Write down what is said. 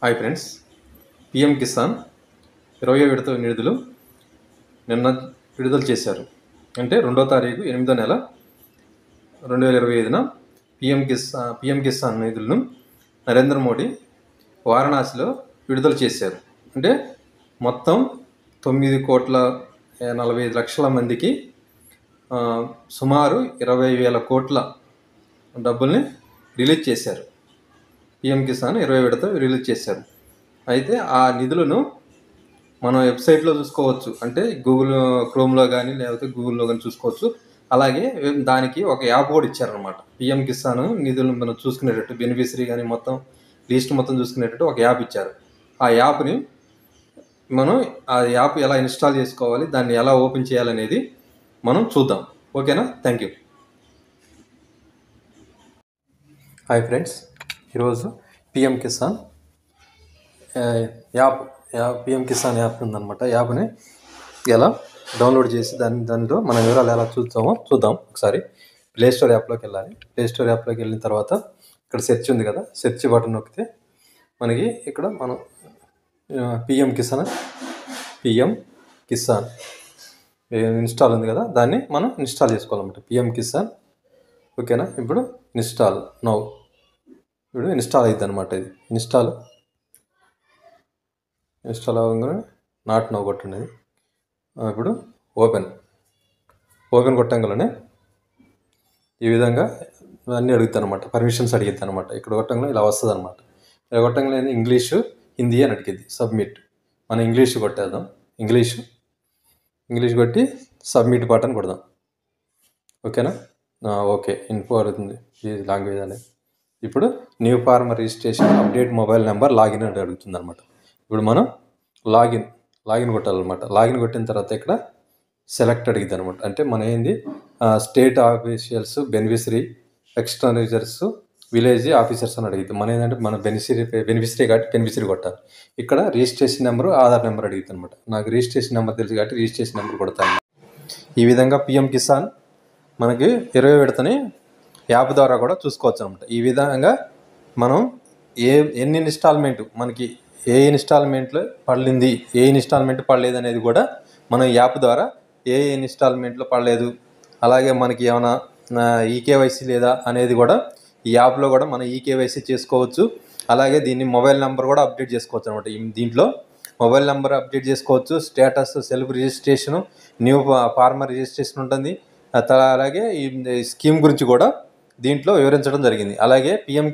Hi friends, PM Kisan 20వ విడత నిధులు నిన్న విడుదల చేశారు. అంటే 2వ తారీఖు 8వ నెల 2025న పిఎం కిసాన్ నిధులను నరేంద్ర మోడీ వారణాసిలో విడుదల చేశారు. అంటే మొత్తం 9,45,00,000 మందికి సుమారు 20,000 కోట్ల డబ్బుల్ని రిలీజ్ చేశారు. పిఎం కిసాన్ 20 విడత రిలీజ్ చేశారు. అయితే ఆ నిధులను మనం వెబ్సైట్లో చూసుకోవచ్చు. అంటే గూగుల్ క్రోమ్లో కానీ లేకపోతే గూగుల్లో కానీ చూసుకోవచ్చు. అలాగే దానికి ఒక యాప్ కూడా ఇచ్చారనమాట. పిఎం కిసాన్ నిధులను మనం చూసుకునేటట్టు బెనిఫిషరీ కానీ మొత్తం లిస్ట్ మొత్తం చూసుకునేటట్టు ఒక యాప్ ఇచ్చారు. ఆ యాప్ని మనం ఆ యాప్ ఎలా ఇన్స్టాల్ చేసుకోవాలి, దాన్ని ఎలా ఓపెన్ చేయాలనేది మనం చూద్దాం. ఓకేనా? Thank you. హాయ్ ఫ్రెండ్స్, ఈరోజు PM Kisan PM Kisan app ఉందన్నమాట. యాప్ని ఎలా డౌన్లోడ్ చేసి దానిలో మన వివరాలు ఎలా చూద్దాం. ఒకసారి ప్లేస్టోర్ యాప్లోకి వెళ్ళాలి. ప్లేస్టోర్ యాప్లోకి వెళ్ళిన తర్వాత ఇక్కడ సెర్చ్ ఉంది కదా, సెర్చ్ బటన్ నొక్కితే మనకి ఇక్కడ మనం పిఎం కిసాన్ ఇన్స్టాల్ ఉంది కదా, దాన్ని మనం ఇన్స్టాల్ చేసుకోవాలన్నమాట. పిఎం కిసాన్. ఓకేనా? ఇప్పుడు ఇన్స్టాల్ అవుతుంది అనమాట. ఇది ఇన్స్టాల్ అవ్వగానే నాట్ నో కొట్టండి. ఇప్పుడు ఓపెన్ కొట్టంగానే ఈ విధంగా అన్నీ అడుగుతాను అనమాట. పర్మిషన్స్ అడిగిద్ది అనమాట. ఇక్కడ కొట్టంగానే ఇలా వస్తుంది అనమాట. ఇలా కొట్టంగానే ఇంగ్లీషు, హిందీ అని అడిగిద్ది. సబ్మిట్. మనం ఇంగ్లీష్ కొట్టేద్దాం. ఇంగ్లీష్ కొట్టి సబ్మిట్ బటన్ కొడదాం. ఓకేనా? ఓకే. ఇన్ఫో అడుగుతుంది, ఈ లాంగ్వేజ్ అనేది. ఇప్పుడు new farmer registration, update mobile number, login అని అడుగుతుంది అనమాట. ఇప్పుడు మనం లాగిన్ కొట్టాలన్నమాట. లాగిన్ కొట్టిన తర్వాత ఇక్కడ సెలెక్ట్ అడిగిద్ది అనమాట. అంటే మన ఏంది state officials, beneficiary, external users, village officers అని అడిగిద్ది. మన ఏంటంటే మన బెనిఫిషరీ కాబట్టి బెనిఫిషరీ కొట్టాలి. ఇక్కడ రిజిస్ట్రేషన్ నెంబరు, ఆధార్ నెంబర్ అడిగిద్ది అనమాట. నాకు రిజిస్ట్రేషన్ నెంబర్ తెలుసు కాబట్టి రిజిస్ట్రేషన్ నెంబర్ కొడతాను. ఈ విధంగా పిఎం కిసాన్ మనకి 20 విడతని యాప్ ద్వారా కూడా చూసుకోవచ్చు అనమాట. ఈ విధంగా మనం ఎన్ని ఇన్స్టాల్మెంట్ మనకి ఏ ఇన్స్టాల్మెంట్లో పడలింది, ఏ ఇన్స్టాల్మెంట్ పడలేదు అనేది కూడా మనం యాప్ ద్వారా ఏ ఇన్స్టాల్మెంట్లో పడలేదు, అలాగే మనకి ఏమైనా ఈకేవైసీ లేదా అనేది కూడా ఈ యాప్లో కూడా మనం ఈకేవైసీ చేసుకోవచ్చు. అలాగే దీన్ని మొబైల్ నెంబర్ కూడా అప్డేట్ చేసుకోవచ్చు అనమాట. దీంట్లో మొబైల్ నెంబర్ అప్డేట్ చేసుకోవచ్చు. Status, self registration, new farmer registration ఉంటుంది. అలాగే ఈ స్కీమ్ గురించి కూడా దీంట్లో వివరించడం జరిగింది. అలాగే పిఎం